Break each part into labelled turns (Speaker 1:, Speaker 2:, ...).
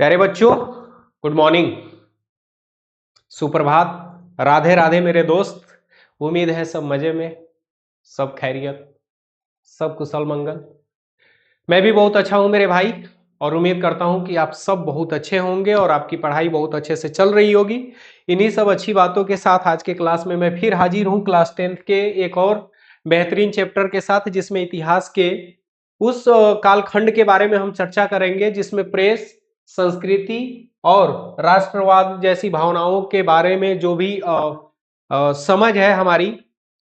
Speaker 1: प्यारे बच्चों, good morning, सुप्रभात, राधे राधे मेरे दोस्त। उम्मीद है सब मजे में, सब खैरियत, सब कुशल मंगल। मैं भी बहुत अच्छा हूं मेरे भाई, और उम्मीद करता हूं कि आप सब बहुत अच्छे होंगे और आपकी पढ़ाई बहुत अच्छे से चल रही होगी। इन्हीं सब अच्छी बातों के साथ आज के क्लास में मैं फिर हाजिर हूं क्लास 10th के एक और बेहतरीन चैप्टर के साथ, जिसमें इतिहास के उस कालखंड के बारे में हम चर्चा करेंगे जिसमें प्रेस, संस्कृति और राष्ट्रवाद जैसी भावनाओं के बारे में जो भी समझ है हमारी,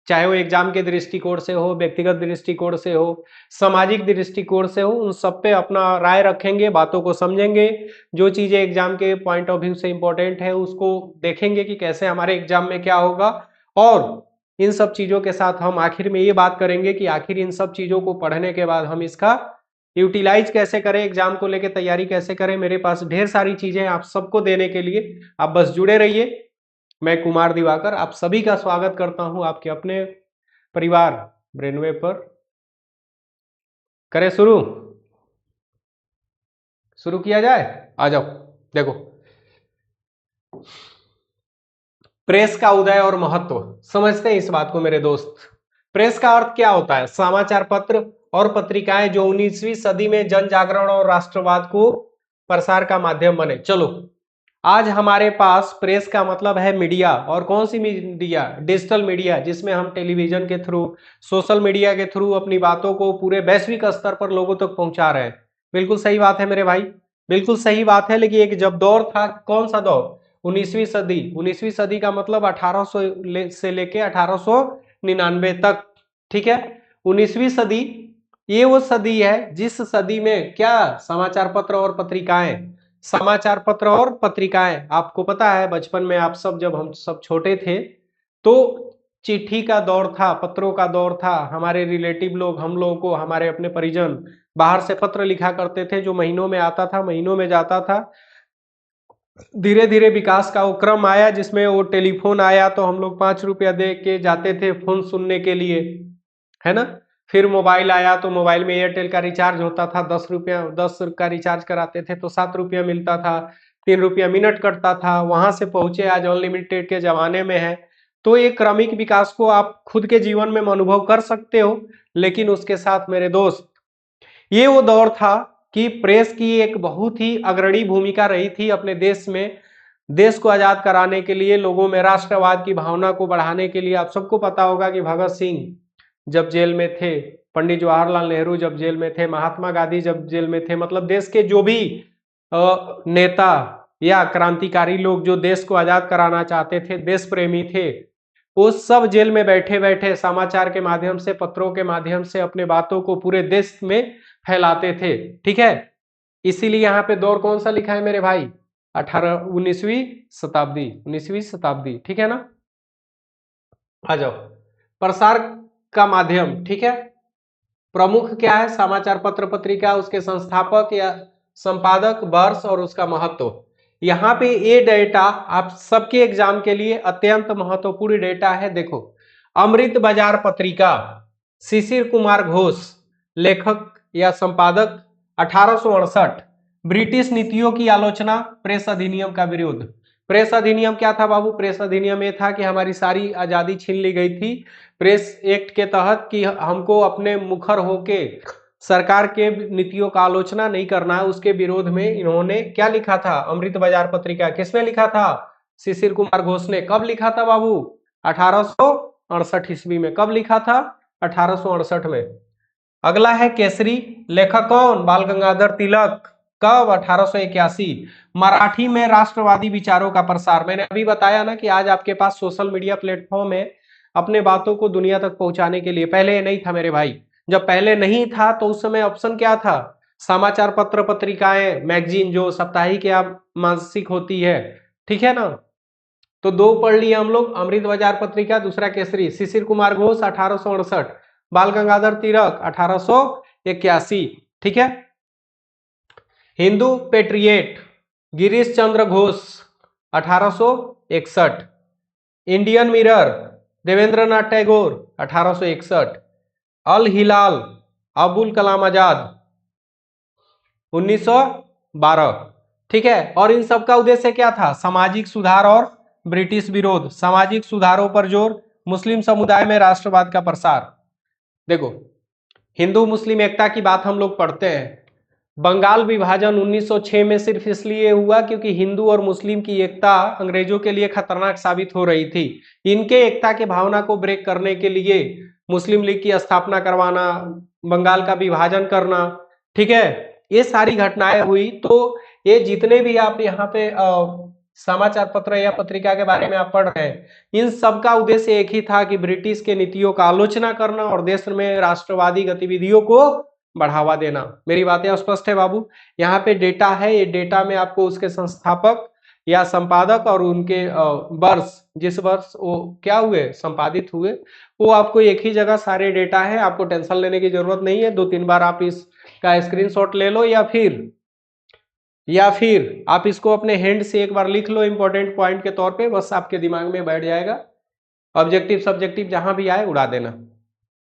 Speaker 1: चाहे वो एग्जाम के दृष्टिकोण से हो, व्यक्तिगत दृष्टिकोण से हो, सामाजिक दृष्टिकोण से हो, उन सब पे अपना राय रखेंगे, बातों को समझेंगे। जो चीजें एग्जाम के पॉइंट ऑफ व्यू से इंपॉर्टेंट है उसको देखेंगे कि कैसे हमारे एग्जाम में क्या होगा। और इन सब चीजों के साथ हम आखिर में ये बात करेंगे कि आखिर इन सब चीजों को पढ़ने के बाद हम इसका यूटिलाइज कैसे करें, एग्जाम को लेकर तैयारी कैसे करें। मेरे पास ढेर सारी चीजें आप सबको देने के लिए, आप बस जुड़े रहिए। मैं कुमार दिवाकर आप सभी का स्वागत करता हूं आपके अपने परिवार ब्रेनवे पर। करें शुरू किया जाए। आ जाओ, देखो, प्रेस का उदय और महत्व समझते हैं इस बात को मेरे दोस्त। प्रेस का अर्थ क्या होता है? समाचार पत्र और पत्रिकाएं जो 19वीं सदी में जन जागरण और राष्ट्रवाद को प्रसार का माध्यम बने। चलो, आज हमारे पास प्रेस का मतलब है मीडिया। और कौन सी मीडिया? डिजिटल मीडिया, जिसमें हम टेलीविजन के थ्रू, सोशल मीडिया के थ्रू अपनी बातों को पूरे वैश्विक स्तर पर लोगों तक पहुंचा रहे हैं। बिल्कुल सही बात है मेरे भाई, बिल्कुल सही बात है। लेकिन एक जब दौर था, कौन सा दौर? 19वीं सदी। 19वीं सदी का मतलब 1800 से लेके 1899 तक। ठीक है, 19वीं सदी ये वो सदी है जिस सदी में क्या, समाचार पत्र और पत्रिकाएं, समाचार पत्र और पत्रिकाएं, आपको पता है बचपन में आप सब, जब हम सब छोटे थे तो चिट्ठी का दौर था, पत्रों का दौर था। हमारे रिलेटिव लोग हम लोगों को, हमारे अपने परिजन बाहर से पत्र लिखा करते थे जो महीनों में आता था, महीनों में जाता था। धीरे धीरे विकास का वो क्रम आया जिसमें वो टेलीफोन आया, तो हम लोग 5 रुपया दे के जाते थे फोन सुनने के लिए, है ना। फिर मोबाइल आया तो मोबाइल में एयरटेल का रिचार्ज होता था, 10 रुपया, 10 का रिचार्ज कराते थे तो 7 रुपया मिलता था, 3 रुपया मिनट कटता था। वहां से पहुंचे आज अनलिमिटेड के जमाने में है। तो ये क्रमिक विकास को आप खुद के जीवन में अनुभव कर सकते हो। लेकिन उसके साथ मेरे दोस्त, ये वो दौर था कि प्रेस की एक बहुत ही अग्रणी भूमिका रही थी अपने देश में। देश को आजाद कराने के लिए, लोगों में राष्ट्रवाद की भावना को बढ़ाने के लिए। आप सबको पता होगा कि भगत सिंह जब जेल में थे, पंडित जवाहरलाल नेहरू जब जेल में थे, महात्मा गांधी जब जेल में थे, मतलब देश के जो भी नेता या क्रांतिकारी लोग जो देश को आजाद कराना चाहते थे, देश प्रेमी थे, वो सब जेल में बैठे बैठे समाचार के माध्यम से, पत्रों के माध्यम से अपने बातों को पूरे देश में फैलाते थे। ठीक है, इसीलिए यहाँ पे दौर कौन सा लिखा है मेरे भाई? 19वीं शताब्दी, 19वीं शताब्दी। ठीक है ना, आ जाओ। प्रसार का माध्यम, ठीक है, प्रमुख क्या है? समाचार पत्र पत्रिका, उसके संस्थापक या संपादक, वर्ष और उसका महत्व। यहाँ पे ये डेटा आप सबके एग्जाम के लिए अत्यंत महत्वपूर्ण डेटा है। देखो, अमृत बाजार पत्रिका, शिशिर कुमार घोष लेखक या संपादक, 1868। ब्रिटिश नीतियों की आलोचना, प्रेस अधिनियम का विरोध। प्रेस अधिनियम क्या था बाबू? प्रेस अधिनियम ये था कि हमारी सारी आजादी छीन ली गई थी प्रेस एक्ट के तहत, कि हमको अपने मुखर होके सरकार के नीतियों का आलोचना नहीं करना है। उसके विरोध में इन्होंने क्या लिखा था? अमृत बाजार पत्रिका। किसने लिखा था? शिशिर कुमार घोष ने। कब लिखा था बाबू? 1868 ईस्वी में। कब लिखा था? 1868 में। अगला है केसरी, लेखक कौन? बाल गंगाधर तिलक। कब? 1881। मराठी में राष्ट्रवादी विचारों का प्रसार। मैंने अभी बताया ना कि आज आपके पास सोशल मीडिया प्लेटफॉर्म है अपने बातों को दुनिया तक पहुंचाने के लिए। पहले ये नहीं था मेरे भाई। जब पहले नहीं था तो उस समय ऑप्शन क्या था? समाचार पत्र पत्रिकाएं, मैगजीन जो साप्ताहिक या मासिक होती है, ठीक है ना। तो दो पढ़ लिए हम लोग, अमृत बाजार पत्रिका, दूसरा केसरी। शिशिर कुमार घोष 1868, बाल गंगाधर तिलक 1881। ठीक है। Hindu Patriot, Girish Chandra Ghosh 1861। Indian Mirror, Debendranath Tagore 1861। Al Hilal, Abul Kalam Azad 1912। ठीक है। और इन सब का उद्देश्य क्या था? सामाजिक सुधार और ब्रिटिश विरोध। सामाजिक सुधारों पर जोर, मुस्लिम समुदाय में राष्ट्रवाद का प्रसार। देखो, हिंदू मुस्लिम एकता की बात हम लोग पढ़ते हैं। बंगाल विभाजन 1906 में सिर्फ इसलिए हुआ क्योंकि हिंदू और मुस्लिम की एकता अंग्रेजों के लिए खतरनाक साबित हो रही थी। इनके एकता के भावना को ब्रेक करने के लिए मुस्लिम लीग की स्थापना करवाना, बंगाल का विभाजन करना, ठीक है, ये सारी घटनाएं हुई। तो ये जितने भी आप यहाँ पे समाचार पत्र या पत्रिका के बारे में आप पढ़ रहे हैं, इन सब का उद्देश्य एक ही था कि ब्रिटिश के नीतियों का आलोचना करना और देश में राष्ट्रवादी गतिविधियों को बढ़ावा देना। मेरी बातें स्पष्ट है बाबू? यहाँ पे डेटा है, ये डेटा में आपको उसके संस्थापक या संपादक और उनके वर्ष, जिस वर्ष वो क्या हुए, संपादित हुए, वो आपको एक ही जगह सारे डेटा है। आपको टेंशन लेने की जरूरत नहीं है। 2-3 बार आप इसका स्क्रीनशॉट ले लो या फिर आप इसको अपने हैंड से एक बार लिख लो इंपॉर्टेंट पॉइंट के तौर पे, बस आपके दिमाग में बैठ जाएगा। ऑब्जेक्टिव सब्जेक्टिव जहां भी आए उड़ा देना।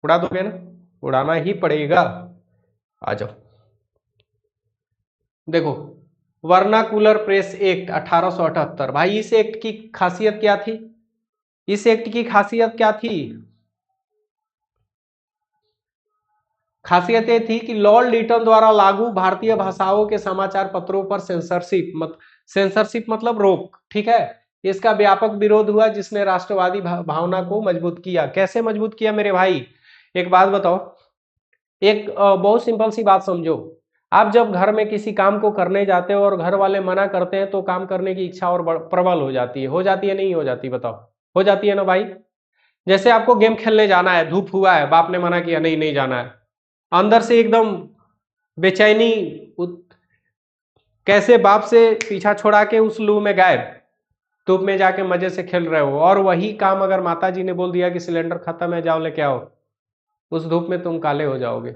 Speaker 1: उड़ा दोगे ना? उड़ाना ही पड़ेगा। आ जाओ, देखो, वर्नाकुलर प्रेस एक्ट 1878। भाई इस एक्ट की खासियत क्या थी? इस एक्ट की खासियत क्या थी? खासियत ये थी कि लॉर्ड लिटन द्वारा लागू भारतीय भाषाओं के समाचार पत्रों पर सेंसरशिप मतलब रोक, ठीक है, इसका व्यापक विरोध हुआ, जिसने राष्ट्रवादी भावना को मजबूत किया। कैसे मजबूत किया मेरे भाई? एक बात बताओ, एक बहुत सिंपल सी बात समझो। आप जब घर में किसी काम को करने जाते हो और घर वाले मना करते हैं तो काम करने की इच्छा और प्रबल हो जाती है नहीं हो जाती? बताओ, हो जाती है ना भाई? जैसे आपको गेम खेलने जाना है, धूप हुआ है, बाप ने मना किया, नहीं नहीं जाना है, अंदर से एकदम बेचैनी, कैसे बाप से पीछा छोड़ा के उस लू में गायब, धूप में जाके मजे से खेल रहे हो, और वही काम अगर माता जी ने बोल दिया कि सिलेंडर खत्म है, जाओ लेके आओ, उस धूप में तुम काले हो जाओगे।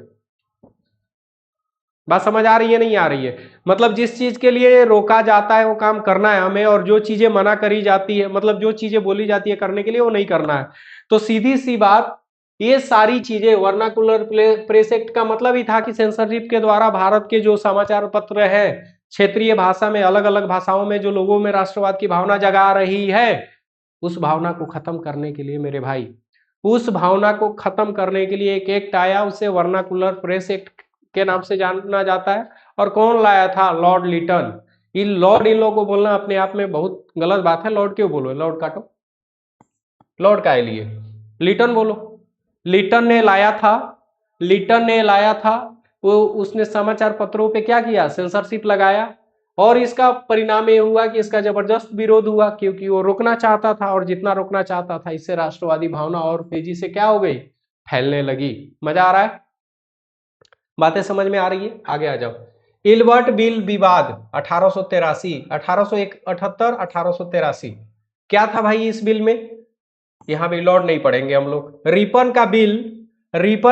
Speaker 1: बात समझ आ रही है नहीं आ रही है? मतलब जिस चीज के लिए रोका जाता है वो काम करना है हमें, और जो चीजें मना करी जाती है, मतलब जो चीजें बोली जाती है करने के लिए, वो नहीं करना है। तो सीधी सी बात, ये सारी चीजें, वर्नाकुलर प्रेस एक्ट का मतलब ही था कि सेंसरशिप के द्वारा भारत के जो समाचार पत्र है क्षेत्रीय भाषा में, अलग अलग भाषाओं में जो लोगों में राष्ट्रवाद की भावना जगा रही है, उस भावना को खत्म करने के लिए मेरे भाई, उस भावना को खत्म करने के लिए एक एक्ट आया, उसे वर्नाकुलर प्रेस एक्ट के नाम से जाना जाता है। और कौन लाया था? लॉर्ड लिटन। इन लोगों को बोलना अपने आप में बहुत गलत बात है। लॉर्ड क्यों बोलो? लॉर्ड काटो, लॉर्ड का लिए लिटन बोलो। लिटन ने लाया था। वो उसने समाचार पत्रों पे क्या किया? सेंसरशिप लगाया, और इसका परिणाम ये हुआ कि इसका जबरदस्त विरोध हुआ, क्योंकि वो रोकना चाहता था, और जितना रोकना चाहता था, इससे राष्ट्रवादी भावना और तेजी से क्या हो गई? फैलने लगी। मजा आ रहा है? बातें समझ में आ रही है? आगे आ जाओ। इल्बर्ट बिल विवाद 1883, 1878, 1883। क्या था भाई इस बिल में? यहां भी लॉर्ड नहीं पढ़ेंगे हम लोग। रिपन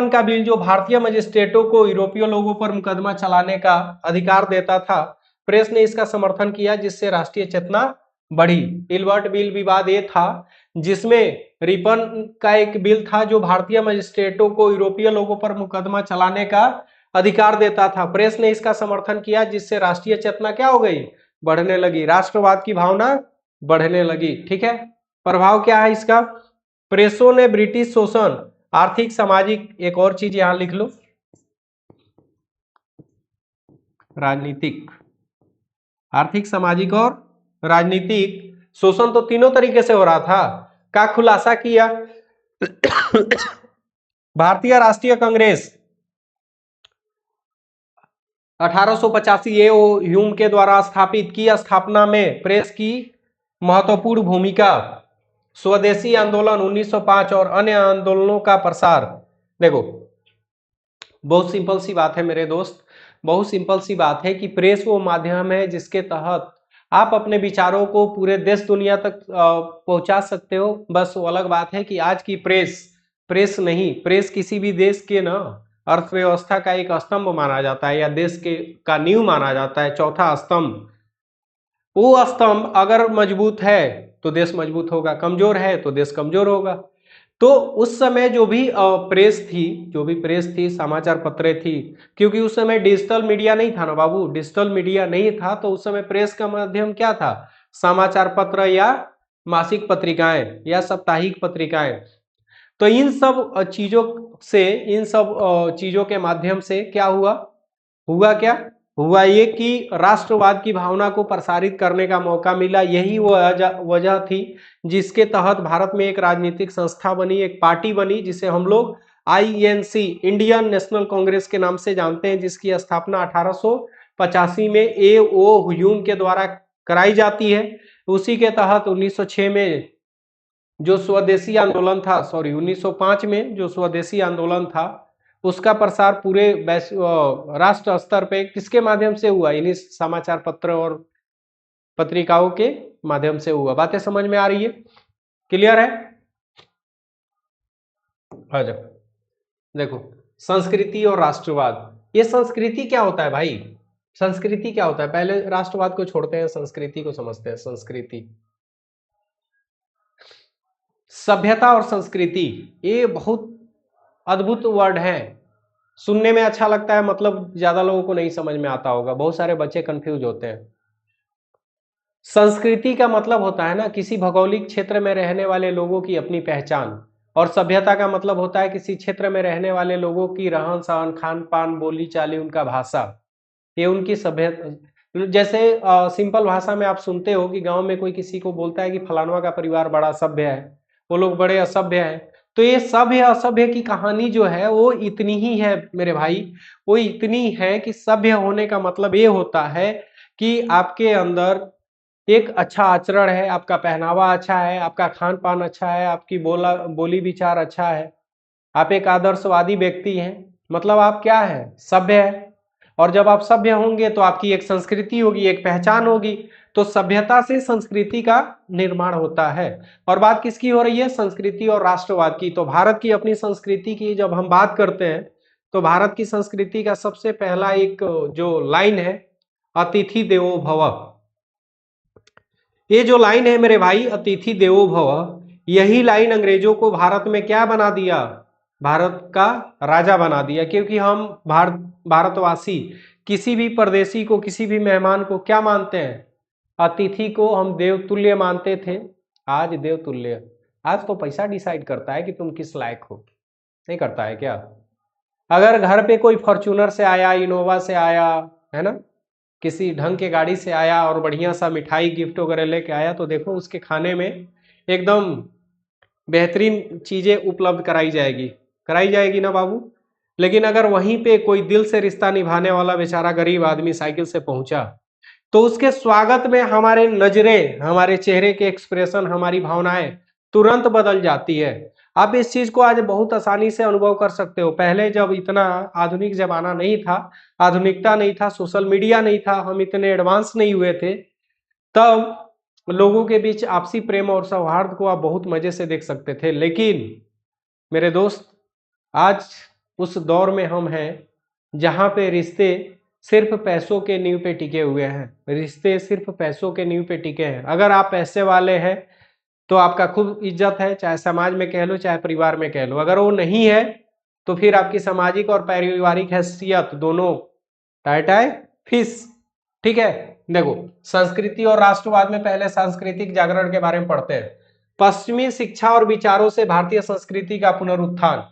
Speaker 1: का बिल जो भारतीय मजिस्ट्रेटों को यूरोपीय लोगों पर मुकदमा चलाने का अधिकार देता था, प्रेस ने इसका समर्थन किया, जिससे राष्ट्रीय चेतना बढ़ी। इल्बर्ट बिल विवाद ये था जिसमें रिपन का एक बिल था जो भारतीय मजिस्ट्रेटों को यूरोपीय लोगों पर मुकदमा चलाने का अधिकार देता था। प्रेस ने इसका समर्थन किया, जिससे राष्ट्रीय चेतना क्या हो गई? बढ़ने लगी, राष्ट्रवाद की भावना बढ़ने लगी। ठीक है, प्रभाव क्या है इसका? प्रेसों ने ब्रिटिश शोषण, आर्थिक सामाजिक, एक और चीज यहां लिख लो, राजनीतिक, आर्थिक सामाजिक और राजनीतिक शोषण तो तीनों तरीके से हो रहा था, का खुलासा किया। भारतीय राष्ट्रीय कांग्रेस 1885 ए ह्यूम के द्वारा स्थापित की स्थापना में प्रेस की महत्वपूर्ण भूमिका। स्वदेशी आंदोलन 1905 और अन्य आंदोलनों का प्रसार। देखो, बहुत सिंपल सी बात है मेरे दोस्त, बहुत सिंपल सी बात है कि प्रेस वो माध्यम है जिसके तहत आप अपने विचारों को पूरे देश दुनिया तक पहुंचा सकते हो। बस वो अलग बात है कि आज की प्रेस नहीं, प्रेस किसी भी देश के ना अर्थव्यवस्था का एक स्तंभ माना जाता है, या देश के का नींव माना जाता है, चौथा स्तंभ। वो स्तंभ अगर मजबूत है तो देश मजबूत होगा, कमजोर है तो देश कमजोर होगा। तो उस समय जो भी प्रेस थी, समाचार पत्रें थी, क्योंकि उस समय डिजिटल मीडिया नहीं था ना बाबू, डिजिटल मीडिया नहीं था, तो उस समय प्रेस का माध्यम क्या था, समाचार पत्र या मासिक पत्रिकाएं या साप्ताहिक पत्रिकाएं। तो इन सब चीजों के माध्यम से क्या हुआ क्या हुआ ये कि राष्ट्रवाद की भावना को प्रसारित करने का मौका मिला। यही वजह थी जिसके तहत भारत में एक राजनीतिक संस्था बनी, एक पार्टी बनी, जिसे हम लोग आईएनसी, इंडियन नेशनल कांग्रेस के नाम से जानते हैं, जिसकी स्थापना 1885 में ए.ओ. ह्यूम के द्वारा कराई जाती है। उसी के तहत 1906 में जो स्वदेशी आंदोलन था, 1905 में जो स्वदेशी आंदोलन था, उसका प्रसार पूरे राष्ट्र स्तर पे किसके माध्यम से हुआ, इन्हीं समाचार पत्र और पत्रिकाओं के माध्यम से हुआ। बातें समझ में आ रही है, क्लियर है? आ जाओ, देखो संस्कृति और राष्ट्रवाद। ये संस्कृति क्या होता है भाई, संस्कृति क्या होता है? पहले राष्ट्रवाद को छोड़ते हैं, संस्कृति को समझते हैं। संस्कृति, सभ्यता और संस्कृति, ये बहुत अद्भुत वर्ड है, सुनने में अच्छा लगता है, मतलब ज्यादा लोगों को नहीं समझ में आता होगा, बहुत सारे बच्चे कंफ्यूज होते हैं। संस्कृति का मतलब होता है ना किसी भौगोलिक क्षेत्र में रहने वाले लोगों की अपनी पहचान, और सभ्यता का मतलब होता है किसी क्षेत्र में रहने वाले लोगों की रहन सहन, खान पान, बोली चाली, उनका भाषा, ये उनकी सभ्यता। जैसे सिंपल भाषा में आप सुनते हो कि गांव में कोई किसी को बोलता है कि फलानवा का परिवार बड़ा सभ्य है, वो लोग बड़े असभ्य हैं। तो ये सभ्य असभ्य की कहानी जो है वो इतनी ही है मेरे भाई, वो इतनी है कि सभ्य होने का मतलब ये होता है कि आपके अंदर एक अच्छा आचरण है, आपका पहनावा अच्छा है, आपका खान पान अच्छा है, आपकी बोली विचार अच्छा है, आप एक आदर्शवादी व्यक्ति हैं, मतलब आप क्या है, सभ्य है। और जब आप सभ्य होंगे तो आपकी एक संस्कृति होगी, एक पहचान होगी। तो सभ्यता से संस्कृति का निर्माण होता है। और बात किसकी हो रही है, संस्कृति और राष्ट्रवाद की। तो भारत की अपनी संस्कृति की जब हम बात करते हैं तो भारत की संस्कृति का सबसे पहला एक जो लाइन है, अतिथि देवो भव। ये जो लाइन है मेरे भाई, अतिथि देवो भव, यही लाइन अंग्रेजों को भारत में क्या बना दिया, भारत का राजा बना दिया। क्योंकि हम भारतवासी किसी भी परदेशी को, किसी भी मेहमान को क्या मानते हैं, अतिथि को हम देवतुल्य मानते थे। आज देवतुल्य, आज तो पैसा डिसाइड करता है कि तुम किस लायक हो, नहीं करता है क्या? अगर घर पे कोई फॉर्च्यूनर से आया, इनोवा से आया, है ना, किसी ढंग के गाड़ी से आया और बढ़िया सा मिठाई गिफ्ट वगैरह लेके आया, तो देखो उसके खाने में एकदम बेहतरीन चीजें उपलब्ध कराई जाएगी ना बाबू। लेकिन अगर वहीं पे कोई दिल से रिश्ता निभाने वाला बेचारा गरीब आदमी साइकिल से पहुंचा, तो उसके स्वागत में हमारे नजरें, हमारे चेहरे के एक्सप्रेशन, हमारी भावनाएं तुरंत बदल जाती है। आप इस चीज को आज बहुत आसानी से अनुभव कर सकते हो। पहले जब इतना आधुनिक जमाना नहीं था, आधुनिकता नहीं था, सोशल मीडिया नहीं था, हम इतने एडवांस नहीं हुए थे, तब लोगों के बीच आपसी प्रेम और सौहार्द को आप बहुत मजे से देख सकते थे। लेकिन मेरे दोस्त, आज उस दौर में हम हैं जहां पे रिश्ते सिर्फ पैसों के नींव पे टिके हुए हैं। रिश्ते सिर्फ पैसों के नींव पे टिके हैं। अगर आप पैसे वाले हैं तो आपका खूब इज्जत है, चाहे समाज में कह लो, चाहे परिवार में कह लो। अगर वो नहीं है तो फिर आपकी सामाजिक और पारिवारिक हैसियत दोनों टाई टाई फिश। ठीक है, देखो संस्कृति और राष्ट्रवाद में पहले सांस्कृतिक जागरण के बारे में पढ़ते हैं। पश्चिमी शिक्षा और विचारों से भारतीय संस्कृति का पुनरुत्थान।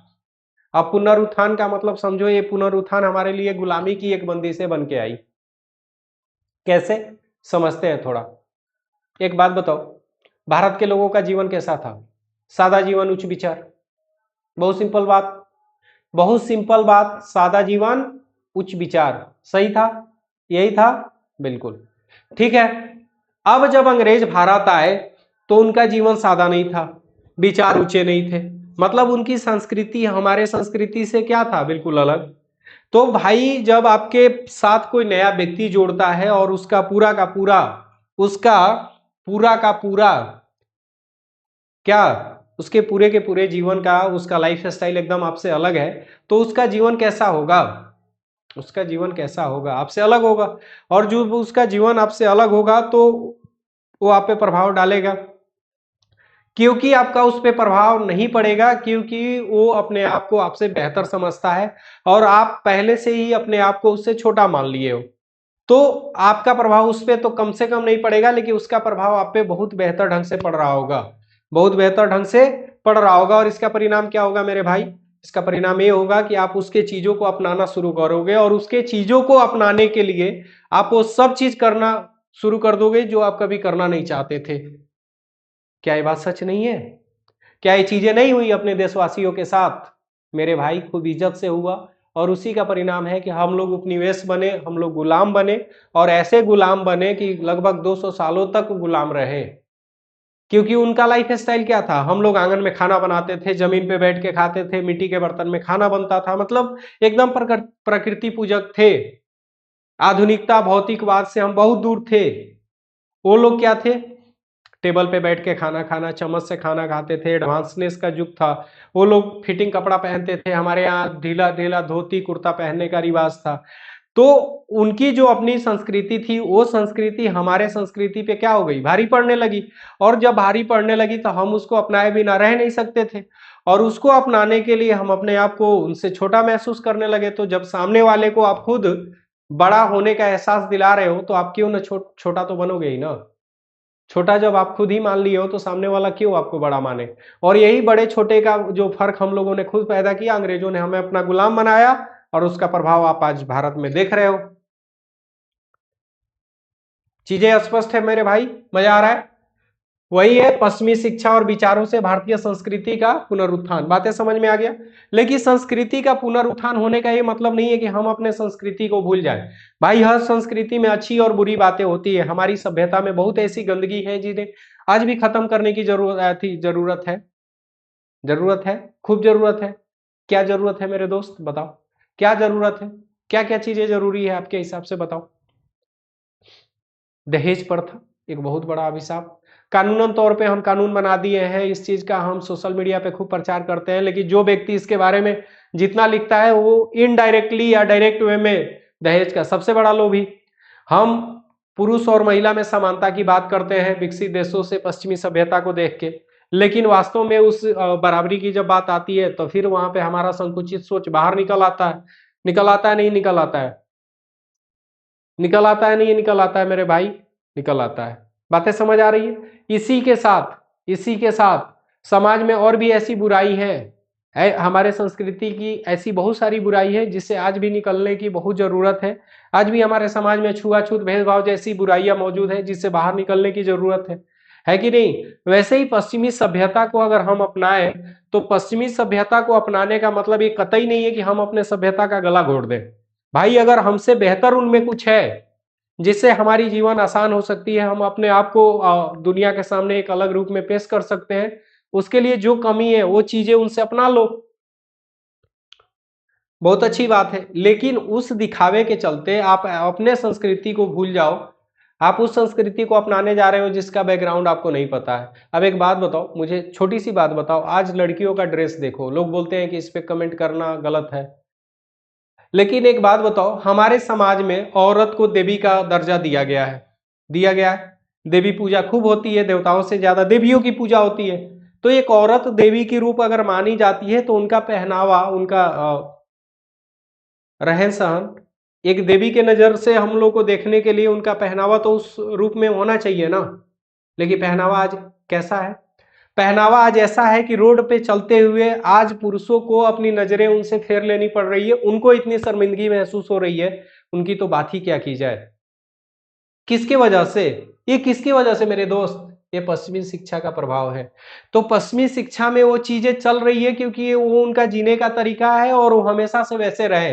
Speaker 1: अब पुनरुत्थान का मतलब समझो, ये पुनरुत्थान हमारे लिए गुलामी की एक बंदी से बन के आई। कैसे समझते हैं थोड़ा। एक बात बताओ, भारत के लोगों का जीवन कैसा था? सादा जीवन, उच्च विचार। बहुत सिंपल बात, बहुत सिंपल बात, सादा जीवन, उच्च विचार, सही था? यही था, बिल्कुल ठीक है। अब जब अंग्रेज भारत आए तो उनका जीवन सादा नहीं था, विचार ऊंचे नहीं थे, मतलब उनकी संस्कृति हमारे संस्कृति से क्या था, बिल्कुल अलग। तो भाई जब आपके साथ कोई नया व्यक्ति जोड़ता है और उसका पूरा का पूरा क्या, उसके पूरे के पूरे जीवन का, उसका लाइफ स्टाइल एकदम आपसे अलग है, तो उसका जीवन कैसा होगा, उसका जीवन कैसा होगा, आपसे अलग होगा। और जो उसका जीवन आपसे अलग होगा तो वो आप पे प्रभाव डालेगा। क्योंकि आपका उस पर प्रभाव नहीं पड़ेगा, क्योंकि वो अपने आप को आपसे बेहतर समझता है और आप पहले से ही अपने आप को उससे छोटा मान लिए हो। तो आपका प्रभाव उस पर तो कम से कम नहीं पड़ेगा, लेकिन उसका प्रभाव आप पे बहुत बेहतर ढंग से पड़ रहा होगा, बहुत बेहतर ढंग से पड़ रहा होगा। और इसका परिणाम क्या होगा मेरे भाई? इसका परिणाम ये होगा कि आप उसके चीजों को अपनाना शुरू करोगे और उसके चीजों को अपनाने के लिए आप वो सब चीज करना शुरू कर दोगे जो आप कभी करना नहीं चाहते थे। क्या ये बात सच नहीं है? क्या ये चीजें नहीं हुई अपने देशवासियों के साथ? मेरे भाई खूब इज्जत से हुआ और उसी का परिणाम है कि हम लोग उपनिवेश बने, हम लोग गुलाम बने और ऐसे गुलाम बने कि लगभग 200 सालों तक गुलाम रहे। क्योंकि उनका लाइफ स्टाइल क्या था? हम लोग आंगन में खाना बनाते थे, जमीन पे बैठ के खाते थे, मिट्टी के बर्तन में खाना बनता था, मतलब एकदम प्रकृति पूजक थे। आधुनिकता भौतिकवाद से हम बहुत दूर थे। वो लोग क्या थे? टेबल पे बैठ के खाना खाना, चम्मच से खाना खाते थे, एडवांसनेस का युग था। वो लोग फिटिंग कपड़ा पहनते थे, हमारे यहाँ ढीला ढीला धोती कुर्ता पहनने का रिवाज था। तो उनकी जो अपनी संस्कृति थी, वो संस्कृति हमारे संस्कृति पे क्या हो गई? भारी पड़ने लगी। और जब भारी पड़ने लगी तो हम उसको अपनाए बिना रह नहीं सकते थे, और उसको अपनाने के लिए हम अपने आप को उनसे छोटा महसूस करने लगे। तो जब सामने वाले को आप खुद बड़ा होने का एहसास दिला रहे हो तो आप क्यों ना छोटा तो बनोगे ही ना। छोटा जब आप खुद ही मान लिए हो तो सामने वाला क्यों आपको बड़ा माने? और यही बड़े छोटे का जो फर्क हम लोगों ने खुद पैदा किया, अंग्रेजों ने हमें अपना गुलाम बनाया और उसका प्रभाव आप आज भारत में देख रहे हो। चीजें स्पष्ट है मेरे भाई? मजा आ रहा है? वही है पश्चिमी शिक्षा और विचारों से भारतीय संस्कृति का पुनरुत्थान। बातें समझ में आ गया? लेकिन संस्कृति का पुनरुत्थान होने का ये मतलब नहीं है कि हम अपने संस्कृति को भूल जाएं। भाई हर संस्कृति में अच्छी और बुरी बातें होती है। हमारी सभ्यता में बहुत ऐसी गंदगी है जिन्हें आज भी खत्म करने की जरूरत है। जरूरत है, खूब जरूरत है। क्या जरूरत है मेरे दोस्त? बताओ क्या जरूरत है? क्या क्या चीजें जरूरी है आपके हिसाब से? बताओ। दहेज प्रथा एक बहुत बड़ा अभिशाप। कानूनन तौर पे हम कानून बना दिए हैं इस चीज का, हम सोशल मीडिया पे खूब प्रचार करते हैं, लेकिन जो व्यक्ति इसके बारे में जितना लिखता है वो इनडायरेक्टली या डायरेक्ट वे में दहेज का सबसे बड़ा लोभी। हम पुरुष और महिला में समानता की बात करते हैं विकसित देशों से पश्चिमी सभ्यता को देख के, लेकिन वास्तव में उस बराबरी की जब बात आती है तो फिर वहां पे हमारा संकुचित सोच बाहर निकल आता है। निकल आता है नहीं निकल आता है? निकल आता है नहीं निकल आता है मेरे भाई? निकल आता है। बातें समझ आ रही है? इसी के साथ समाज में और भी ऐसी बुराई है, हमारे संस्कृति की ऐसी बहुत सारी बुराई है जिससे आज भी निकलने की बहुत जरूरत है। आज भी हमारे समाज में छुआछूत भेदभाव जैसी बुराइयां मौजूद है जिससे बाहर निकलने की जरूरत है कि नहीं? वैसे ही पश्चिमी सभ्यता को अगर हम अपनाएं तो पश्चिमी सभ्यता को अपनाने का मतलब ये कतई नहीं है कि हम अपने सभ्यता का गला घोट दें। भाई अगर हमसे बेहतर उनमें कुछ है जिससे हमारी जीवन आसान हो सकती है, हम अपने आप को दुनिया के सामने एक अलग रूप में पेश कर सकते हैं, उसके लिए जो कमी है वो चीजें उनसे अपना लो। बहुत अच्छी बात है, लेकिन उस दिखावे के चलते आप अपने संस्कृति को भूल जाओ। आप उस संस्कृति को अपनाने जा रहे हो जिसका बैकग्राउंड आपको नहीं पता है। अब एक बात बताओ, मुझे छोटी सी बात बताओ, आज लड़कियों का ड्रेस देखो, लोग बोलते हैं कि इस पे कमेंट करना गलत है, लेकिन एक बात बताओ, हमारे समाज में औरत को देवी का दर्जा दिया गया है। दिया गया है। देवी पूजा खूब होती है, देवताओं से ज्यादा देवियों की पूजा होती है। तो एक औरत देवी की रूप अगर मानी जाती है तो उनका पहनावा, उनका रहन सहन एक देवी के नजर से हम लोग को देखने के लिए उनका पहनावा तो उस रूप में होना चाहिए ना। लेकिन पहनावा आज कैसा है? पहनावा आज ऐसा है कि रोड पे चलते हुए आज पुरुषों को अपनी नजरें उनसे फेर लेनी पड़ रही है, उनको इतनी शर्मिंदगी महसूस हो रही है, उनकी तो बात ही क्या की जाए। किसके वजह से? ये किसकी वजह से मेरे दोस्त? ये पश्चिमी शिक्षा का प्रभाव है। तो पश्चिमी शिक्षा में वो चीजें चल रही है क्योंकि वो उनका जीने का तरीका है और वो हमेशा से वैसे रहे,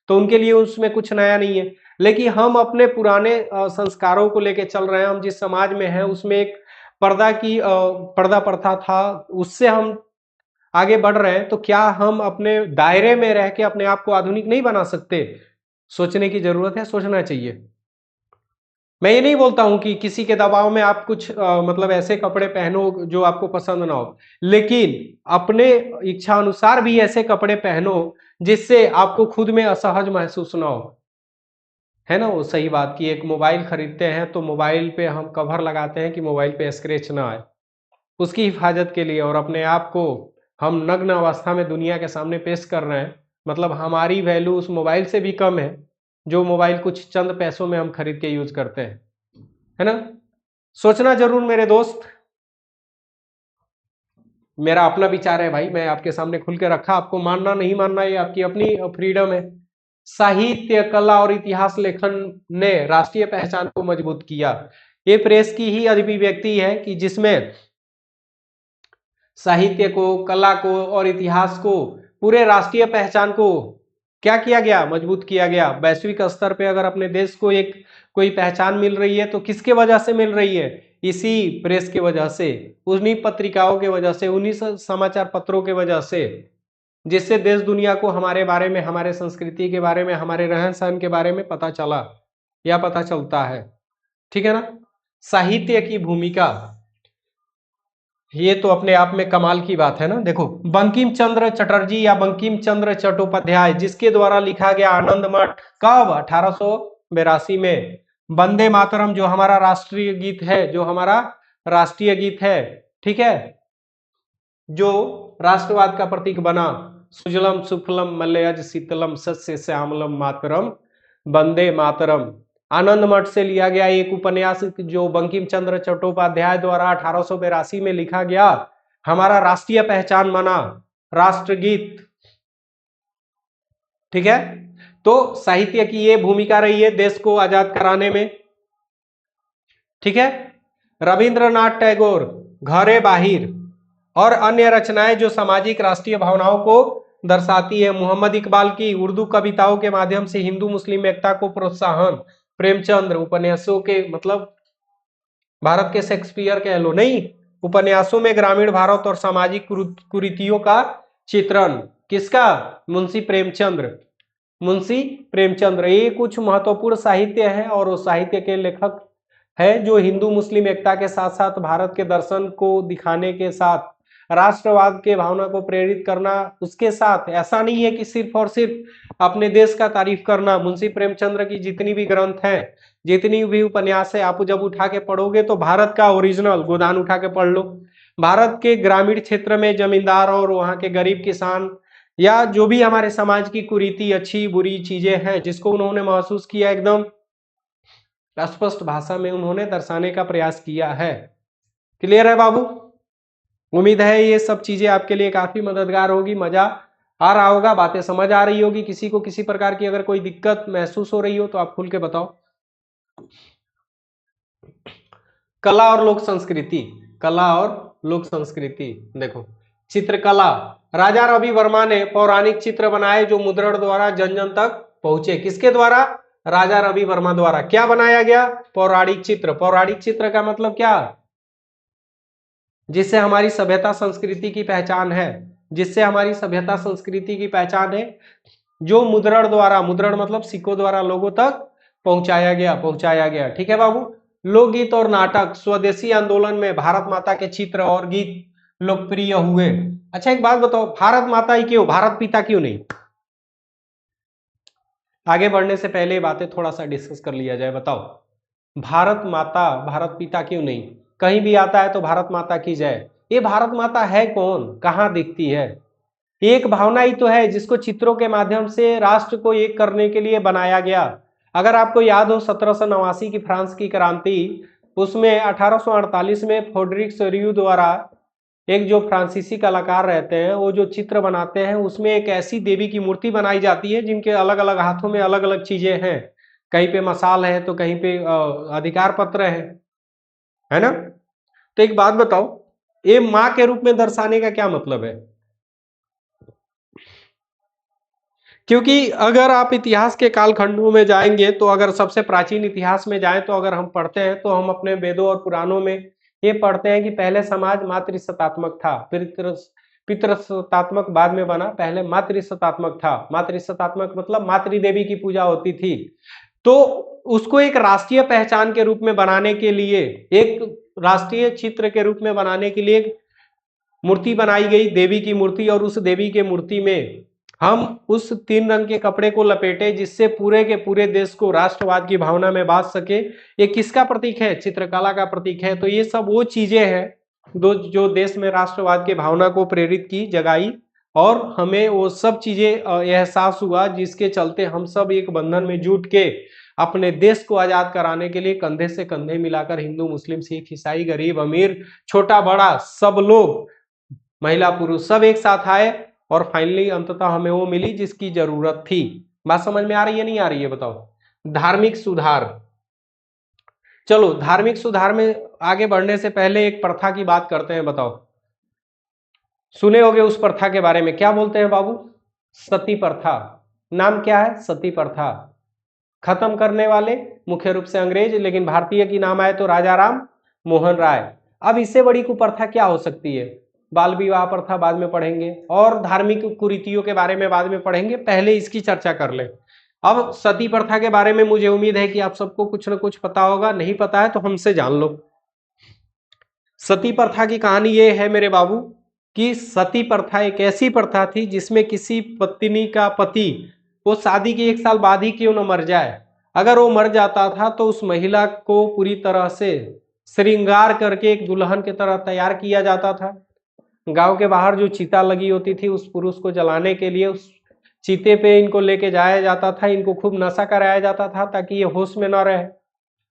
Speaker 1: तो उनके लिए उसमें कुछ नया नहीं है। लेकिन हम अपने पुराने संस्कारों को लेके चल रहे हैं। हम जिस समाज में हैं उसमें एक पर्दा प्रथा था, उससे हम आगे बढ़ रहे हैं। तो क्या हम अपने दायरे में रह के अपने आप को आधुनिक नहीं बना सकते? सोचने की जरूरत है, सोचना चाहिए। मैं ये नहीं बोलता हूं कि किसी के दबाव में आप कुछ मतलब ऐसे कपड़े पहनो जो आपको पसंद ना हो, लेकिन अपने इच्छा अनुसार भी ऐसे कपड़े पहनो जिससे आपको खुद में असहज महसूस ना हो। है ना वो सही बात कि एक मोबाइल खरीदते हैं तो मोबाइल पे हम कवर लगाते हैं कि मोबाइल पे स्क्रैच ना आए। उसकी हिफाजत के लिए, और अपने आप को हम नग्न अवस्था में दुनिया के सामने पेश कर रहे हैं। मतलब हमारी वैल्यू उस मोबाइल से भी कम है जो मोबाइल कुछ चंद पैसों में हम खरीद के यूज करते हैं, है ना। सोचना जरूर मेरे दोस्त, मेरा अपना विचार है भाई, मैं आपके सामने खुल के रखा, आपको मानना नहीं मानना ये आपकी अपनी फ्रीडम है। साहित्य, कला और इतिहास लेखन ने राष्ट्रीय पहचान को मजबूत किया। ये प्रेस की ही अभिव्यक्ति है कि जिसमें साहित्य को, कला को और इतिहास को, पूरे राष्ट्रीय पहचान को क्या किया गया, मजबूत किया गया। वैश्विक स्तर पे अगर अपने देश को एक कोई पहचान मिल रही है तो किसके वजह से मिल रही है, इसी प्रेस के वजह से, उन्हीं पत्रिकाओं के वजह से, उन्हीं समाचार पत्रों के वजह से, जिससे देश दुनिया को हमारे बारे में, हमारे संस्कृति के बारे में, हमारे रहन सहन के बारे में पता चला या पता चलता है। ठीक है ना। साहित्य की भूमिका, ये तो अपने आप में कमाल की बात है ना। देखो, बंकिम चंद्र चटर्जी या बंकिम चंद्र चट्टोपाध्याय, जिसके द्वारा लिखा गया आनंद मठ, कब, 1882 में। वंदे मातरम जो हमारा राष्ट्रीय गीत है, जो हमारा राष्ट्रीय गीत है, ठीक है, जो राष्ट्रवाद का प्रतीक बना, सुजलम सुफलम मलयज शीतलम सस्य श्यामलम मातरम वंदे मातरम, आनंद मठ से लिया गया एक उपन्यास जो बंकिम चंद्र चट्टोपाध्याय द्वारा 1882 में लिखा गया, हमारा राष्ट्रीय पहचान बना, राष्ट्रगीत। ठीक है। तो साहित्य की ये भूमिका रही है देश को आजाद कराने में। ठीक है। रविंद्रनाथ टैगोर, घरे बाहिर और अन्य रचनाएं जो सामाजिक राष्ट्रीय भावनाओं को दर्शाती है। मोहम्मद इकबाल की उर्दू कविताओं के माध्यम से हिंदू मुस्लिम एकता को प्रोत्साहन। प्रेमचंद्र उपन्यासों के, मतलब भारत के शेक्सपियर कह लो, नहीं, उपन्यासों में ग्रामीण भारत और सामाजिक कुरीतियों का चित्रण। किसका, मुंशी प्रेमचंद्र। मुंशी प्रेमचंद्र, ये कुछ महत्वपूर्ण साहित्य है और वो साहित्य के लेखक है जो हिंदू मुस्लिम एकता के साथ साथ भारत के दर्शन को दिखाने के साथ राष्ट्रवाद के भावना को प्रेरित करना, उसके साथ ऐसा नहीं है कि सिर्फ और सिर्फ अपने देश का तारीफ करना। मुंशी प्रेमचंद्र की जितनी भी ग्रंथ है, जितनी भी उपन्यास है, आप जब उठा के पढ़ोगे तो भारत का ओरिजिनल गोदान उठा के पढ़ लो। भारत के ग्रामीण क्षेत्र में जमींदार और वहां के गरीब किसान या जो भी हमारे समाज की कुरीति, अच्छी बुरी चीजें हैं जिसको उन्होंने महसूस किया, एकदम स्पष्ट भाषा में उन्होंने दर्शाने का प्रयास किया है। क्लियर है बाबू। उम्मीद है ये सब चीजें आपके लिए काफी मददगार होगी, मजा आ रहा होगा, बातें समझ आ रही होगी। किसी को किसी प्रकार की अगर कोई दिक्कत महसूस हो रही हो तो आप खुल के बताओ। कला और लोक संस्कृति, कला और लोक संस्कृति। देखो, चित्रकला, राजा रवि वर्मा ने पौराणिक चित्र बनाए जो मुद्रण द्वारा जन जन तक पहुंचे। किसके द्वारा, राजा रवि वर्मा द्वारा। क्या बनाया गया, पौराणिक चित्र। पौराणिक चित्र का मतलब क्या, जिससे हमारी सभ्यता संस्कृति की पहचान है, जिससे हमारी सभ्यता संस्कृति की पहचान है, जो मुद्रण द्वारा, मुद्रण मतलब सिक्कों द्वारा लोगों तक पहुंचाया गया। ठीक है बाबू। लोकगीत और नाटक, स्वदेशी आंदोलन में भारत माता के चित्र और गीत लोकप्रिय हुए। अच्छा एक बात बताओ, भारत माता ही क्यों, भारत पिता क्यों नहीं। आगे बढ़ने से पहले बातें थोड़ा सा डिस्कस कर लिया जाए। बताओ, भारत माता, भारत पिता क्यों नहीं। कहीं भी आता है तो भारत माता की जय। ये भारत माता है कौन, कहां दिखती है। एक भावना ही तो है जिसको चित्रों के माध्यम से राष्ट्र को एक करने के लिए बनाया गया। अगर आपको याद हो 1789 की फ्रांस की क्रांति, उसमें 1848 में फ्रेडरिक सोरियू द्वारा, एक जो फ्रांसीसी कलाकार रहते हैं, वो जो चित्र बनाते हैं, उसमें एक ऐसी देवी की मूर्ति बनाई जाती है जिनके अलग अलग हाथों में अलग अलग चीजें हैं। कहीं पे मसाल है तो कहीं पे अधिकार पत्र है ना। तो एक बात बताओ, ये माँ के रूप में दर्शाने का क्या मतलब है। क्योंकि अगर आप इतिहास के कालखंडों में जाएंगे तो, अगर सबसे प्राचीन इतिहास में जाएं तो अगर हम पढ़ते हैं तो हम अपने वेदों और पुराणों में ये पढ़ते हैं कि पहले समाज मातृसत्तात्मक था, पितृसत्तात्मक बाद में बना, पहले मातृसत्तात्मक था। मातृसत्तात्मक मतलब मातृदेवी की पूजा होती थी। तो उसको एक राष्ट्रीय पहचान के रूप में बनाने के लिए, एक राष्ट्रीय चित्र के रूप में बनाने के लिए मूर्ति बनाई गई, देवी की मूर्ति, और उस देवी के मूर्ति में हम उस 3 रंग के कपड़े को लपेटे जिससे पूरे के पूरे देश को राष्ट्रवाद की भावना में बांध सके। ये किसका प्रतीक है, चित्रकला का प्रतीक है। तो ये सब वो चीजें हैं जो देश में राष्ट्रवाद के भावना को प्रेरित की, जगाई, और हमें वो सब चीजें एहसास हुआ जिसके चलते हम सब एक बंधन में जुट के अपने देश को आजाद कराने के लिए कंधे से कंधे मिलाकर हिंदू, मुस्लिम, सिख, ईसाई, गरीब, अमीर, छोटा बड़ा सब लोग, महिला पुरुष सब एक साथ आए और फाइनली अंततः हमें वो मिली जिसकी जरूरत थी। बात समझ में आ रही है नहीं आ रही है बताओ? धार्मिक सुधार। चलो धार्मिक सुधार में आगे बढ़ने से पहले एक प्रथा की बात करते हैं। बताओ, सुने होगे उस प्रथा के बारे में, क्या बोलते हैं बाबू? सती प्रथा। नाम क्या है? सती प्रथा। खत्म करने वाले मुख्य रूप से अंग्रेज, लेकिन भारतीय की नाम आए तो राजा राम मोहन राय। अब इससे बड़ी कुप्रथा क्या हो सकती है? बाल विवाह प्रथा बाद में पढ़ेंगे और धार्मिक कुरीतियों के बारे में बाद में पढ़ेंगे, पहले इसकी चर्चा कर लें। अब सती प्रथा के बारे में मुझे उम्मीद है कि आप सबको कुछ न कुछ पता होगा, नहीं पता है तो हमसे जान लो। सती प्रथा की कहानी ये है मेरे बाबू कि सती प्रथा एक ऐसी प्रथा थी जिसमें किसी पत्नी का पति वो शादी के 1 साल बाद ही क्यों न मर जाए, अगर वो मर जाता था तो उस महिला को पूरी तरह से श्रृंगार करके एक दुल्हन की तरह तैयार किया जाता था। गांव के बाहर जो चिता लगी होती थी उस पुरुष को जलाने के लिए उस चीते पे इनको लेके जाया जाता था, इनको खूब नशा कराया जाता था ताकि ये होश में न रहे।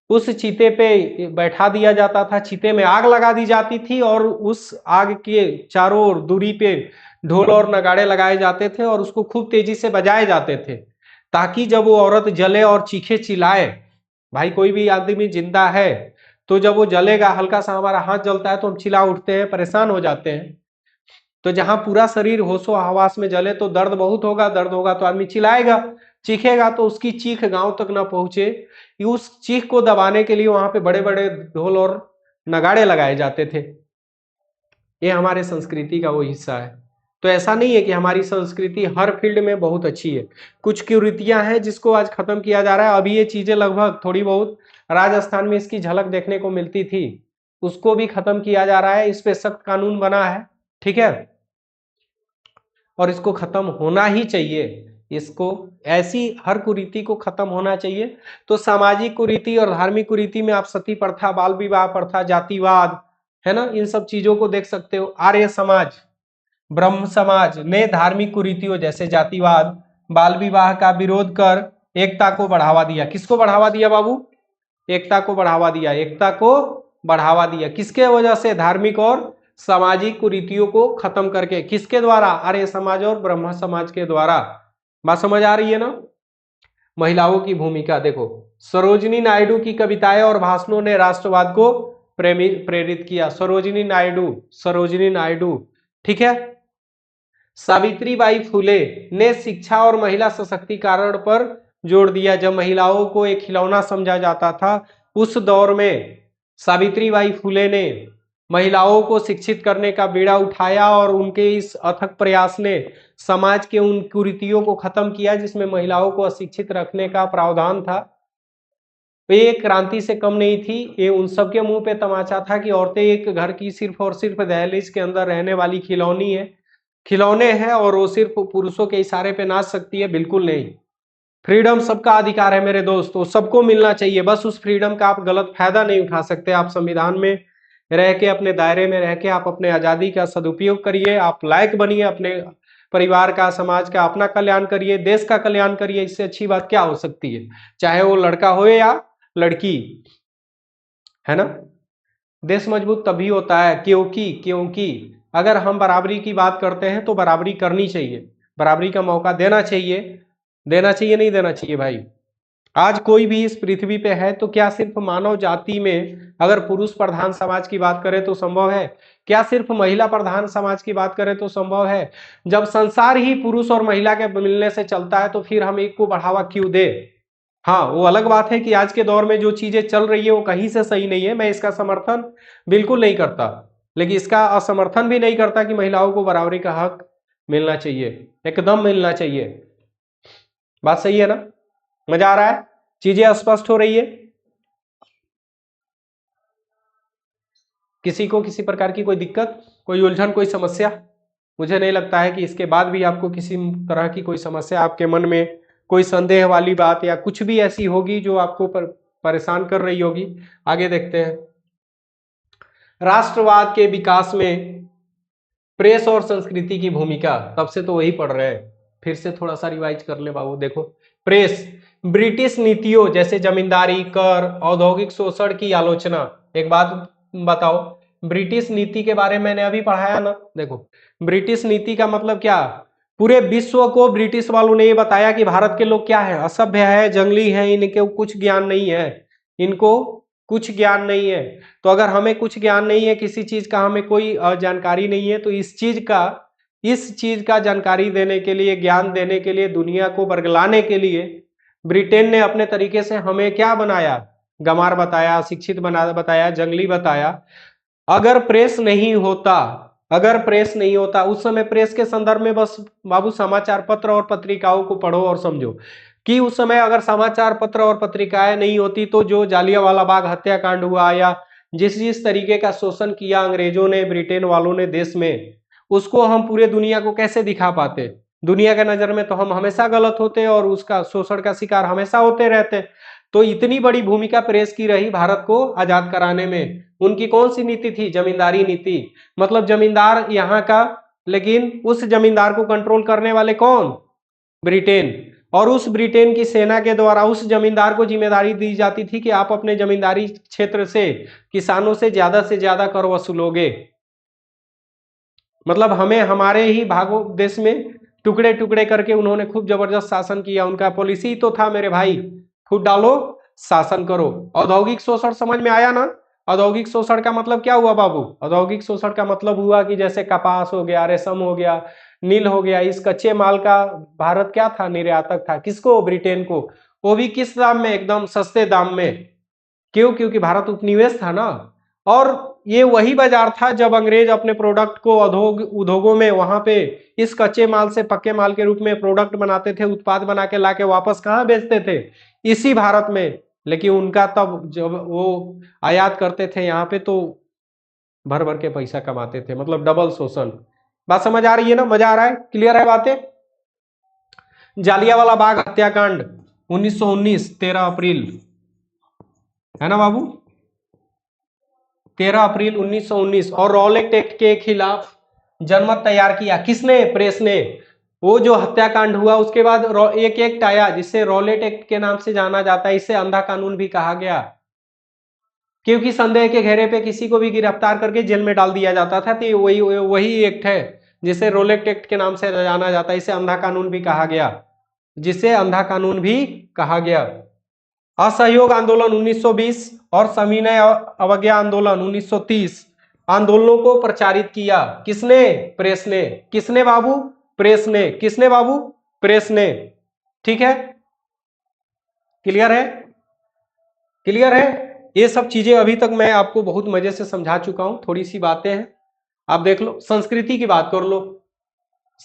Speaker 1: उस चीते पे बैठा दिया जाता था, चीते में आग लगा दी जाती थी और उस आग के चारों ओर दूरी पे ढोल और नगाड़े लगाए जाते थे और उसको खूब तेजी से बजाए जाते थे ताकि जब वो औरत जले और चीखे चिल्लाए, भाई कोई भी आदमी जिंदा है तो जब वो जलेगा, हल्का सा हमारा हाथ जलता है तो हम चिल्ला उठते हैं, परेशान हो जाते हैं। तो जहां पूरा शरीर होशो हवास में जले तो दर्द बहुत होगा, दर्द होगा तो आदमी चिल्लाएगा, चीखेगा, तो उसकी चीख गांव तक ना पहुंचे, उस चीख को दबाने के लिए वहां पे बड़े बड़े ढोल और नगाड़े लगाए जाते थे। ये हमारे संस्कृति का वो हिस्सा है। तो ऐसा नहीं है कि हमारी संस्कृति हर फील्ड में बहुत अच्छी है, कुछ कुरीतियां हैं जिसको आज खत्म किया जा रहा है। अभी ये चीजें लगभग थोड़ी बहुत राजस्थान में इसकी झलक देखने को मिलती थी, उसको भी खत्म किया जा रहा है, इस पे सख्त कानून बना है, ठीक है, और इसको खत्म होना ही चाहिए। इसको ऐसी हर कुरीति को खत्म होना चाहिए। तो सामाजिक कुरीति और धार्मिक कुरीति में आप सती प्रथा, बाल विवाह प्रथा, जातिवाद, है ना, इन सब चीजों को देख सकते हो। आर्य समाज, ब्रह्म समाज ने धार्मिक कुरीतियों जैसे जातिवाद, बाल विवाह का विरोध कर एकता को बढ़ावा दिया। किसको बढ़ावा दिया बाबू? एकता को बढ़ावा दिया। एकता को बढ़ावा दिया किसके वजह से? धार्मिक और सामाजिक कुरीतियों को खत्म करके। किसके द्वारा? आर्य समाज और ब्रह्म समाज के द्वारा। बात समझ आ रही है ना? महिलाओं की भूमिका देखो, सरोजिनी नायडू की कविताएं और भाषणों ने राष्ट्रवाद को प्रेरित किया। सरोजिनी नायडू, सरोजिनी नायडू, ठीक है। सावित्रीबाई फुले ने शिक्षा और महिला सशक्तिकरण पर जोर दिया। जब महिलाओं को एक खिलौना समझा जाता था उस दौर में सावित्रीबाई फुले ने महिलाओं को शिक्षित करने का बीड़ा उठाया और उनके इस अथक प्रयास ने समाज के उन कुरीतियों को खत्म किया जिसमें महिलाओं को अशिक्षित रखने का प्रावधान था। ये क्रांति से कम नहीं थी, ये उन सबके मुंह पे तमाचा था कि औरतें एक घर की सिर्फ और सिर्फ दहलीज के अंदर रहने वाली खिलौनी है, खिलौने हैं और वो सिर्फ पुरुषों के इशारे पे नाच सकती है। बिल्कुल नहीं, फ्रीडम सबका अधिकार है मेरे दोस्तों, सबको मिलना चाहिए। बस उस फ्रीडम का आप गलत फायदा नहीं उठा सकते। आप संविधान में रह के, अपने दायरे में रह के आप अपने आजादी का सदुपयोग करिए, आप लायक बनिए, अपने परिवार का, समाज का, अपना कल्याण करिए, देश का कल्याण करिए। इससे अच्छी बात क्या हो सकती है? चाहे वो लड़का हो या लड़की, है ना। देश मजबूत तभी होता है क्योंकि अगर हम बराबरी की बात करते हैं तो बराबरी करनी चाहिए, बराबरी का मौका देना चाहिए। देना चाहिए नहीं देना चाहिए भाई? आज कोई भी इस पृथ्वी पे है तो क्या सिर्फ मानव जाति में अगर पुरुष प्रधान समाज की बात करें तो संभव है? क्या सिर्फ महिला प्रधान समाज की बात करें तो संभव है? जब संसार ही पुरुष और महिला के मिलने से चलता है तो फिर हम एक को बढ़ावा क्यों दे? हाँ, वो अलग बात है कि आज के दौर में जो चीजें चल रही है वो कहीं से सही नहीं है, मैं इसका समर्थन बिल्कुल नहीं करता, लेकिन इसका असमर्थन भी नहीं करता कि महिलाओं को बराबरी का हक मिलना चाहिए, एकदम मिलना चाहिए। बात सही है ना? मजा आ रहा है? चीजें स्पष्ट हो रही है? किसी को किसी प्रकार की कोई दिक्कत, कोई उलझन, कोई समस्या? मुझे नहीं लगता है कि इसके बाद भी आपको किसी तरह की कोई समस्या, आपके मन में कोई संदेह वाली बात या कुछ भी ऐसी होगी जो आपको परेशान कर रही होगी। आगे देखते हैं। राष्ट्रवाद के विकास में प्रेस और संस्कृति की भूमिका, तब से तो वही पढ़ रहे हैं, फिर से थोड़ा सा रिवाइज कर ले बाबू। देखो, प्रेस ब्रिटिश नीतियों जैसे जमींदारी, कर, औद्योगिक शोषण की आलोचना। एक बात बताओ, ब्रिटिश नीति के बारे में मैंने अभी पढ़ाया ना। देखो, ब्रिटिश नीति का मतलब क्या, पूरे विश्व को ब्रिटिश वालों ने ये बताया कि भारत के लोग क्या है, असभ्य है, जंगली है, इनके कुछ ज्ञान नहीं है, इनको कुछ ज्ञान नहीं है। तो अगर हमें कुछ ज्ञान नहीं है किसी चीज का, हमें कोई जानकारी नहीं है, तो इस चीज का जानकारी देने के लिए, ज्ञान देने के लिए, दुनिया को बरगलाने के लिए ब्रिटेन ने अपने तरीके से हमें क्या बनाया, गंवार बताया, शिक्षित बताया, जंगली बताया। अगर प्रेस नहीं होता उस समय, प्रेस के संदर्भ में बस बाबू समाचार पत्र और पत्रिकाओं को पढ़ो और समझो कि उस समय अगर समाचार पत्र और पत्रिकाएं नहीं होती तो जो जालियांवाला बाग हत्याकांड हुआ या जिस जिस तरीके का शोषण किया अंग्रेजों ने, ब्रिटेन वालों ने देश में, उसको हम पूरे दुनिया को कैसे दिखा पाते। दुनिया के नजर में तो हम हमेशा गलत होते और उसका शोषण का शिकार हमेशा होते रहते। तो इतनी बड़ी भूमिका प्रेस की रही भारत को आजाद कराने में। उनकी कौन सी नीति थी, जमींदारी नीति, मतलब जमींदार यहाँ का, लेकिन उस जमींदार को कंट्रोल करने वाले कौन, ब्रिटेन। और उस ब्रिटेन की सेना के द्वारा उस जमींदार को जिम्मेदारी दी जाती थी कि आप अपने जमींदारी क्षेत्र से किसानों से ज्यादा कर वसूलोगे। मतलब हमें हमारे ही भागों देश में टुकड़े टुकड़े करके उन्होंने खूब जबरदस्त शासन किया। उनका पॉलिसी तो था मेरे भाई, फूट डालो शासन करो। औद्योगिक शोषण समझ में आया ना। औद्योगिक शोषण का मतलब क्या हुआ बाबू, औद्योगिक शोषण का मतलब हुआ कि जैसे कपास हो गया, रेशम हो गया, नील हो गया, इस कच्चे माल का भारत क्या था, निर्यातक था। किसको, ब्रिटेन को। वो भी किस दाम में, एकदम सस्ते दाम में। क्यों, क्योंकि भारत उपनिवेश था ना। और ये वही बाजार था जब अंग्रेज अपने प्रोडक्ट को उद्योगों में वहां पे इस कच्चे माल से पक्के माल के रूप में प्रोडक्ट बनाते थे, उत्पाद बना के लाके वापस कहाँ बेचते थे, इसी भारत में। लेकिन उनका तब जब वो आयात करते थे यहाँ पे तो भर भर के पैसा कमाते थे, मतलब डबल शोषण। बात समझ आ रही है ना, मजा आ रहा है, क्लियर है बातें। जालियांवाला बाग हत्याकांड 1919, 13 अप्रैल, है ना बाबू, 13 अप्रैल 1919। और रॉलेट एक्ट के खिलाफ जनमत तैयार किया किसने, प्रेस ने। वो जो हत्याकांड हुआ उसके बाद एक एक्ट आया जिसे रॉलेट एक्ट के नाम से जाना जाता है। इसे अंधा कानून भी कहा गया, क्योंकि संदेह के घेरे पे किसी को भी गिरफ्तार करके जेल में डाल दिया जाता था। तो वही वही एक्ट है जिसे रॉलेट एक्ट के नाम से जाना जाता है। इसे अंधा कानून भी कहा गया, जिसे अंधा कानून भी कहा गया। असहयोग आंदोलन 1920 और सविनय अवज्ञा आंदोलन 1930 आंदोलनों को प्रचारित किया किसने, प्रेस ने। किसने बाबू, प्रेस ने। किसने बाबू, प्रेस ने। ठीक है, क्लियर है, क्लियर है। ये सब चीजें अभी तक मैं आपको बहुत मजे से समझा चुका हूं, थोड़ी सी बातें हैं आप देख लो। संस्कृति की बात कर लो।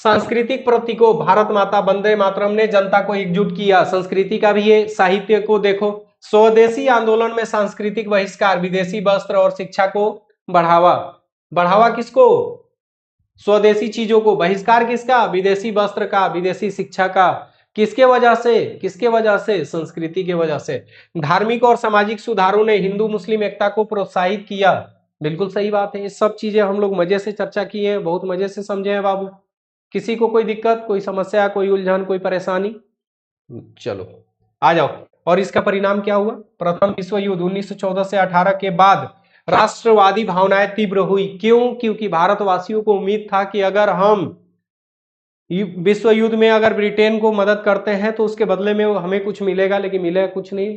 Speaker 1: सांस्कृतिक प्रतीकों, भारत माता, वंदे मातरम ने जनता को एकजुट किया। संस्कृति का भी ये साहित्य को देखो। स्वदेशी आंदोलन में सांस्कृतिक बहिष्कार, विदेशी वस्त्र और शिक्षा को बढ़ावा। बढ़ावा किसको, स्वदेशी चीजों को। बहिष्कार किसका, विदेशी वस्त्र का, विदेशी शिक्षा का। किसके वजह से, किसके वजह से, संस्कृति के वजह से। धार्मिक और सामाजिक सुधारों ने हिंदू मुस्लिम एकता को प्रोत्साहित किया। बिल्कुल सही बात है। ये सब चीजें हम लोग मजे से चर्चा किए हैं, बहुत मजे से समझे हैं बाबू। किसी को कोई दिक्कत, कोई समस्या, कोई उलझन, कोई परेशानी? चलो आ जाओ। और इसका परिणाम क्या हुआ, प्रथम विश्व युद्ध 1914 से 18 के बाद राष्ट्रवादी भावनाएं तीव्र हुई। क्यों, क्योंकि भारतवासियों को उम्मीद था कि अगर हम विश्व युद्ध में अगर ब्रिटेन को मदद करते हैं तो उसके बदले में हमें कुछ मिलेगा, लेकिन मिलेगा कुछ नहीं।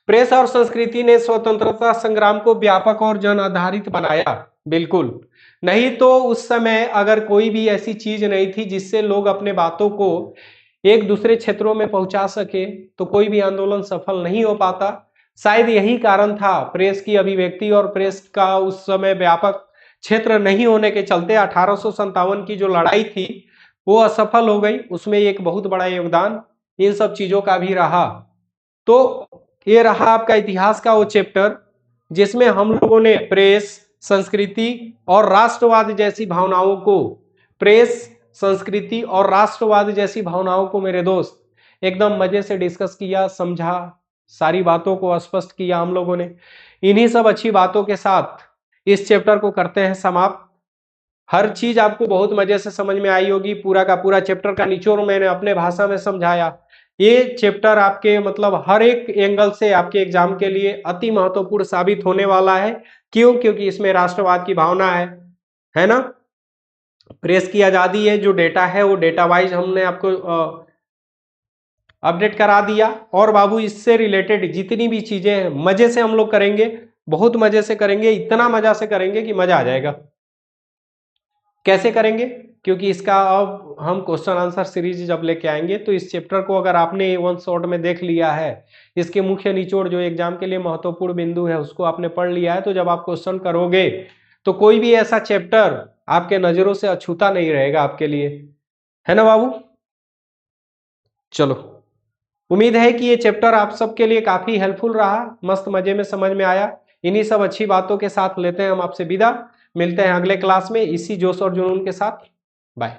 Speaker 1: प्रेस और संस्कृति ने स्वतंत्रता संग्राम को व्यापक और जन आधारित बनाया। बिल्कुल, नहीं तो उस समय अगर कोई भी ऐसी चीज नहीं थी जिससे लोग अपने बातों को एक दूसरे क्षेत्रों में पहुंचा सके, तो कोई भी आंदोलन सफल नहीं हो पाता। शायद यही कारण था प्रेस की अभिव्यक्ति और प्रेस का उस समय व्यापक क्षेत्र नहीं होने के चलते 1857 की जो लड़ाई थी वो असफल हो गई। उसमें एक बहुत बड़ा योगदान इन सब चीजों का भी रहा। तो ये रहा आपका इतिहास का वो चैप्टर जिसमें हम लोगों ने प्रेस, संस्कृति और राष्ट्रवाद जैसी भावनाओं को, प्रेस, संस्कृति और राष्ट्रवाद जैसी भावनाओं को मेरे दोस्त एकदम मजे से डिस्कस किया, समझा, सारी बातों को स्पष्ट किया हम लोगों ने। इन्हीं सब अच्छी बातों के साथ इस चैप्टर को करते हैं समाप्त। हर चीज आपको बहुत मजे से समझ में आई होगी, पूरा का पूरा चैप्टर का निचोड़ मैंने अपने भाषा में समझाया। ये चैप्टर आपके मतलब हर एक एंगल से आपके एग्जाम के लिए अति महत्वपूर्ण साबित होने वाला है। क्यों? क्योंकि इसमें राष्ट्रवाद की भावना है ना। प्रेस की आजादी है, जो डेटा है वो डेटा वाइज हमने आपको अपडेट करा दिया। और बाबू इससे रिलेटेड जितनी भी चीजें हैं मजे से हम लोग करेंगे, बहुत मजे से करेंगे, इतना मजा से करेंगे कि मजा आ जाएगा। कैसे करेंगे? क्योंकि इसका अब हम क्वेश्चन आंसर सीरीज जब लेके आएंगे तो इस चैप्टर को अगर आपने वन शॉट में देख लिया है, इसके मुख्य निचोड़ जो एग्जाम के लिए महत्वपूर्ण बिंदु है उसको आपने पढ़ लिया है, तो जब आप क्वेश्चन करोगे तो कोई भी ऐसा चैप्टर आपके नजरों से अछूता नहीं रहेगा आपके लिए, है ना बाबू। चलो, उम्मीद है कि ये चैप्टर आप सबके लिए काफी हेल्पफुल रहा, मस्त मजे में समझ में आया। इन्हीं सब अच्छी बातों के साथ लेते हैं हम आपसे विदा, मिलते हैं अगले क्लास में इसी जोश और जुनून के साथ। बाय।